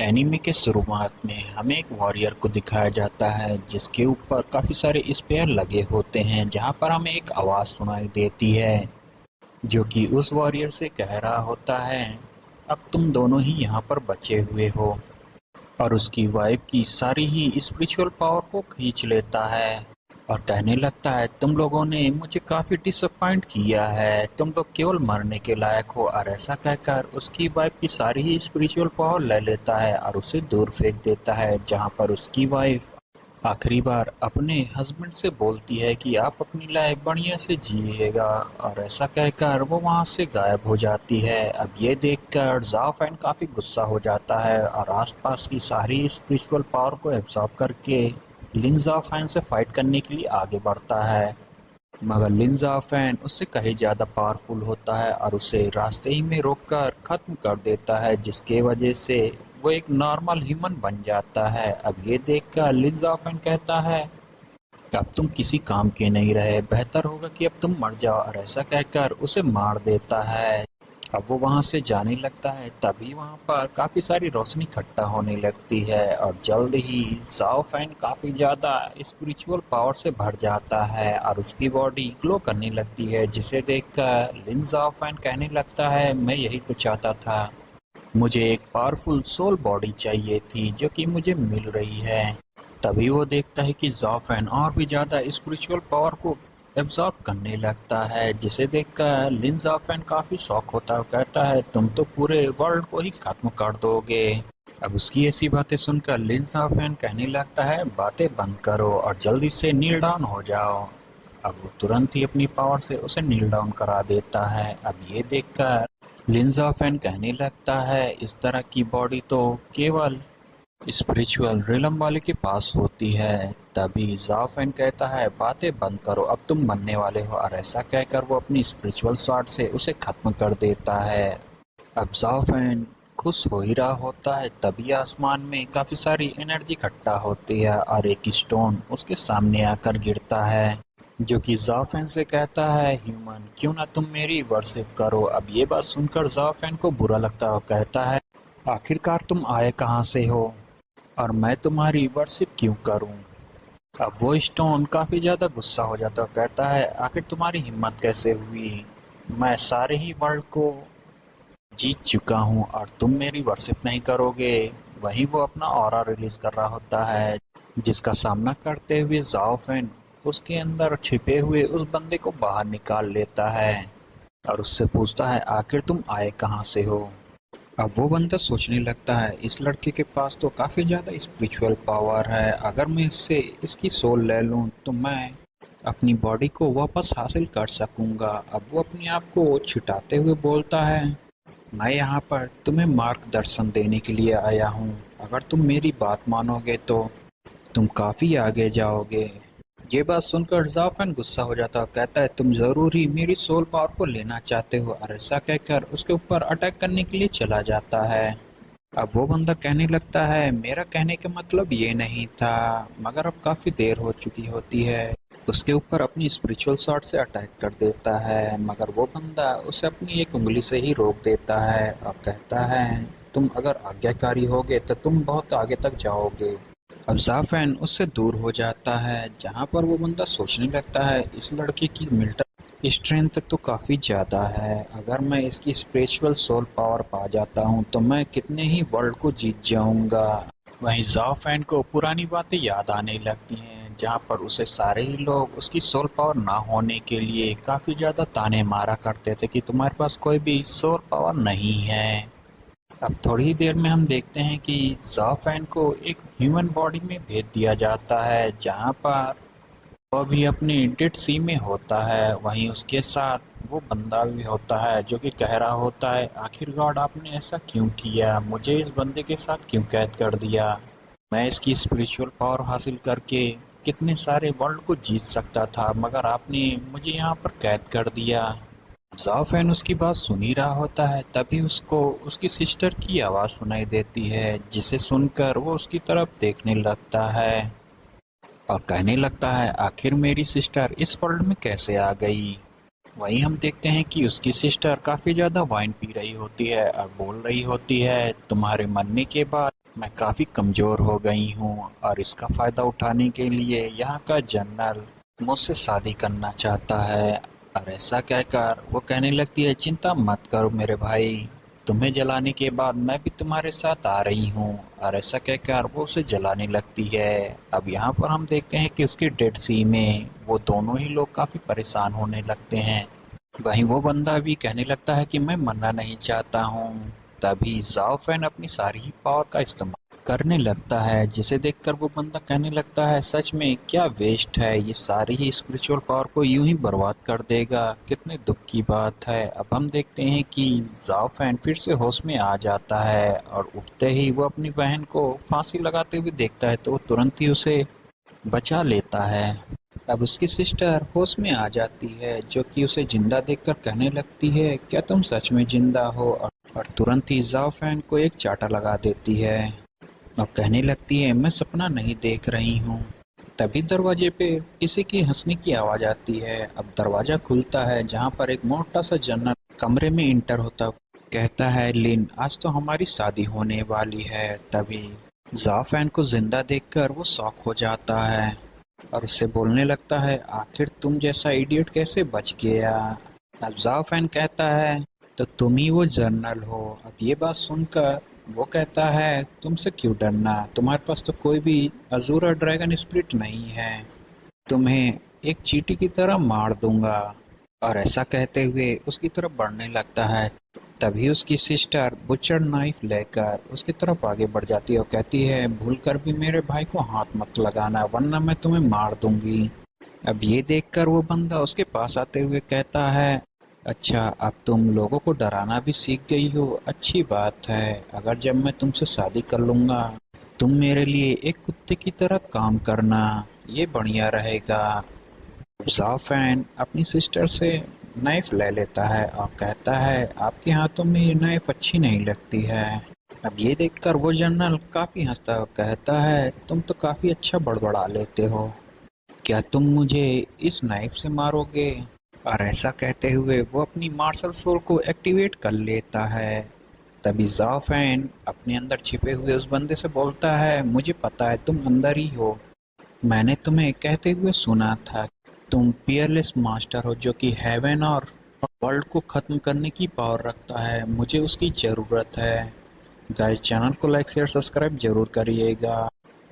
Anime के शुरुआत में हमें एक वॉरियर को दिखाया जाता है जिसके ऊपर काफ़ी सारे स्पेयर लगे होते हैं, जहां पर हमें एक आवाज़ सुनाई देती है जो कि उस वॉरियर से कह रहा होता है, अब तुम दोनों ही यहाँ पर बचे हुए हो। और उसकी वाइफ की सारी ही स्पिरिचुअल पावर को खींच लेता है और कहने लगता है, तुम लोगों ने मुझे काफ़ी डिसअपॉइंट किया है, तुम लोग केवल मरने के लायक हो। और ऐसा कहकर उसकी वाइफ की सारी ही स्पिरिचुअल पावर ले लेता है और उसे दूर फेंक देता है, जहाँ पर उसकी वाइफ आखिरी बार अपने हस्बैंड से बोलती है कि आप अपनी लाइफ बढ़िया से जिएगा। और ऐसा कहकर वो वहाँ से गायब हो जाती है। अब ये देखकर जाओ फैन काफ़ी गुस्सा हो जाता है और आसपास की सारी स्पिरिचुअल पावर को एब्जॉर्ब करके लिन जाओ फैन से फाइट करने के लिए आगे बढ़ता है। मगर लिन जाओ फैन उससे कहीं ज़्यादा पावरफुल होता है और उसे रास्ते ही में रोककर ख़त्म कर देता है, जिसके वजह से वो एक नॉर्मल ह्यूमन बन जाता है। अब ये देखकर लिन जाओ फैन कहता है, अब तुम किसी काम के नहीं रहे, बेहतर होगा कि अब तुम मर जाओ। और ऐसा कहकर उसे मार देता है। अब वो वहाँ से जाने लगता है, तभी वहाँ पर काफ़ी सारी रोशनी इकट्ठा होने लगती है और जल्द ही जाओ फैन काफ़ी ज़्यादा स्पिरिचुअल पावर से भर जाता है और उसकी बॉडी ग्लो करने लगती है, जिसे देखकर लिन जाओ फैन कहने लगता है, मैं यही तो चाहता था, मुझे एक पावरफुल सोल बॉडी चाहिए थी जो कि मुझे मिल रही है। तभी वो देखता है कि ज़ाफ़ैन और भी ज़्यादा स्पिरिचुअल पावर को एब्जॉर्ब करने लगता है, जिसे देखकर लिन ज़ाफ़ैन काफ़ी शॉक होता है और कहता है, तुम तो पूरे वर्ल्ड को ही खत्म कर दोगे। अब उसकी ऐसी बातें सुनकर लिन ज़ाफ़ैन कहने लगता है, बातें बंद करो और जल्दी से नील डाउन हो जाओ। अब वो तुरंत ही अपनी पावर से उसे नील डाउन करा देता है। अब ये देखकर लिन ज़ाफ़ैन कहने लगता है, इस तरह की बॉडी तो केवल स्पिरिचुअल रिलम वाले के पास होती है। तभी ज़ाफ़ैन कहता है, बातें बंद करो, अब तुम मरने वाले हो। और ऐसा कहकर वो अपनी स्पिरिचुअल स्वॉर्ड से उसे खत्म कर देता है। अब ज़ाफ़ैन खुश हो ही रहा होता है, तभी आसमान में काफ़ी सारी एनर्जी इकट्ठा होती है और एक स्टोन उसके सामने आकर गिरता है, जो कि ज़ाफ़ैन से कहता है, ह्यूमन क्यों ना तुम मेरी वर्शिप करो। अब ये बात सुनकर ज़ाफ़ैन को बुरा लगता है और कहता है, आखिरकार तुम आए कहाँ से हो और मैं तुम्हारी वर्शिप क्यों करूं। अब वो स्टोन काफ़ी ज़्यादा गुस्सा हो जाता है और कहता है, आखिर तुम्हारी हिम्मत कैसे हुई, मैं सारे ही वर्ल्ड को जीत चुका हूँ और तुम मेरी वर्शिप नहीं करोगे। वहीं वो अपना ऑरा रिलीज कर रहा होता है, जिसका सामना करते हुए जाओ फैन उसके अंदर छिपे हुए उस बंदे को बाहर निकाल लेता है और उससे पूछता है, आखिर तुम आए कहाँ से हो। अब वो बंदा सोचने लगता है, इस लड़के के पास तो काफ़ी ज़्यादा स्पिरिचुअल पावर है, अगर मैं इससे इसकी सोल ले लूँ तो मैं अपनी बॉडी को वापस हासिल कर सकूँगा। अब वो अपने आप को छिटाते हुए बोलता है, मैं यहाँ पर तुम्हें मार्गदर्शन देने के लिए आया हूँ, अगर तुम मेरी बात मानोगे तो तुम काफ़ी आगे जाओगे। ये बात सुनकर जाफन गुस्सा हो जाता है और कहता है, तुम ज़रूर ही मेरी सोल पावर को लेना चाहते हो। और ऐसा कहकर उसके ऊपर अटैक करने के लिए चला जाता है। अब वो बंदा कहने लगता है, मेरा कहने का मतलब ये नहीं था, मगर अब काफ़ी देर हो चुकी होती है। उसके ऊपर अपनी स्पिरिचुअल शॉट से अटैक कर देता है, मगर वो बंदा उसे अपनी एक उंगली से ही रोक देता है और कहता है, तुम अगर आज्ञाकारी होगे तो तुम बहुत आगे तक जाओगे। अब ज़ाफ़ैन उससे दूर हो जाता है, जहाँ पर वो बंदा सोचने लगता है, इस लड़के की मिलिट्री स्ट्रेंथ तो काफ़ी ज़्यादा है, अगर मैं इसकी स्पिरिचुअल सोल पावर पा जाता हूँ तो मैं कितने ही वर्ल्ड को जीत जाऊँगा। वहीं ज़ाफ़ैन को पुरानी बातें याद आने लगती हैं, जहाँ पर उसे सारे ही लोग उसकी सोल पावर ना होने के लिए काफ़ी ज़्यादा ताने मारा करते थे कि तुम्हारे पास कोई भी सोल पावर नहीं है। अब थोड़ी ही देर में हम देखते हैं कि ज़ाफ़ैन को एक ह्यूमन बॉडी में भेज दिया जाता है, जहाँ पर वह भी अपनी डेड सी में होता है। वहीं उसके साथ वो बंदा भी होता है जो कि कह रहा होता है, आखिर गॉड आपने ऐसा क्यों किया, मुझे इस बंदे के साथ क्यों कैद कर दिया, मैं इसकी स्पिरिचुअल पावर हासिल करके कितने सारे वर्ल्ड को जीत सकता था, मगर आपने मुझे यहाँ पर कैद कर दिया। ज़ाफ़ैन उसकी बात सुन ही रहा होता है, तभी उसको उसकी सिस्टर की आवाज़ सुनाई देती है, जिसे सुनकर वो उसकी तरफ देखने लगता है और कहने लगता है, आखिर मेरी सिस्टर इस वर्ल्ड में कैसे आ गई। वहीं हम देखते हैं कि उसकी सिस्टर काफ़ी ज़्यादा वाइन पी रही होती है और बोल रही होती है, तुम्हारे मरने के बाद मैं काफ़ी कमज़ोर हो गई हूँ और इसका फ़ायदा उठाने के लिए यहाँ का जनरल मुझसे शादी करना चाहता है। और ऐसा कहकर वो कहने लगती है, चिंता मत करो मेरे भाई, तुम्हें जलाने के बाद मैं भी तुम्हारे साथ आ रही हूँ। और ऐसा कहकर वो उसे जलाने लगती है। अब यहाँ पर हम देखते हैं कि उसकी डेड सी में वो दोनों ही लोग काफ़ी परेशान होने लगते हैं। वहीं वो बंदा भी कहने लगता है कि मैं मरना नहीं चाहता हूँ। तभी जाओ फैन अपनी सारी ही पावर का इस्तेमाल करने लगता है, जिसे देखकर वो बंदा कहने लगता है, सच में क्या वेस्ट है, ये सारी ही स्पिरिचुअल पावर को यूं ही बर्बाद कर देगा, कितने दुख की बात है। अब हम देखते हैं कि जाओ फैन फिर से होश में आ जाता है और उठते ही वो अपनी बहन को फांसी लगाते हुए देखता है तो वो तुरंत ही उसे बचा लेता है। अब उसकी सिस्टर होश में आ जाती है, जो कि उसे जिंदा देखकर कहने लगती है, क्या तुम सच में जिंदा हो? और तुरंत ही जाओ फैन को एक चांटा लगा देती है और कहने लगती है, मैं सपना नहीं देख रही हूँ। तभी दरवाजे पे किसी की हंसने की आवाज आती है। अब दरवाजा खुलता है, जहाँ पर एक मोटा सा जनरल कमरे में इंटर होता कहता है, लिन आज तो हमारी शादी होने वाली है। तभी जाओ फैन को जिंदा देखकर वो शॉक हो जाता है और उससे बोलने लगता है, आखिर तुम जैसा इडियट कैसे बच गया? अब जाओ फैन कहता है, तो तुम ही वो जर्नल हो। अब ये बात सुनकर वो कहता है, तुमसे क्यों डरना, तुम्हारे पास तो कोई भी अजूरा ड्रैगन स्पिरिट नहीं है, तुम्हें एक चींटी की तरह मार दूंगा। और ऐसा कहते हुए उसकी तरफ बढ़ने लगता है। तभी उसकी सिस्टर बुचर नाइफ लेकर उसकी तरफ आगे बढ़ जाती है और कहती है, भूल कर भी मेरे भाई को हाथ मत लगाना वरना मैं तुम्हें मार दूंगी। अब ये देखकर वो बंदा उसके पास आते हुए कहता है, अच्छा अब तुम लोगों को डराना भी सीख गई हो, अच्छी बात है। अगर जब मैं तुमसे शादी कर लूंगा तुम मेरे लिए एक कुत्ते की तरह काम करना, ये बढ़िया रहेगा। ज़ाफ़ैन अपनी सिस्टर से नाइफ ले लेता है और कहता है, आपके हाथों में ये नाइफ अच्छी नहीं लगती है। अब ये देखकर वो जनरल काफी हंसता है और कहता है, तुम तो काफी अच्छा बड़बड़ा लेते हो, क्या तुम मुझे इस नाइफ से मारोगे? और ऐसा कहते हुए वो अपनी मार्शल सोल को एक्टिवेट कर लेता है। तभी ज़ाफ़ैन अपने अंदर छिपे हुए उस बंदे से बोलता है, मुझे पता है तुम अंदर ही हो, मैंने तुम्हें कहते हुए सुना था, तुम पियरलेस मास्टर हो जो कि हेवन और वर्ल्ड को खत्म करने की पावर रखता है, मुझे उसकी ज़रूरत है। गाइस चैनल को लाइक शेयर सब्सक्राइब जरूर करिएगा।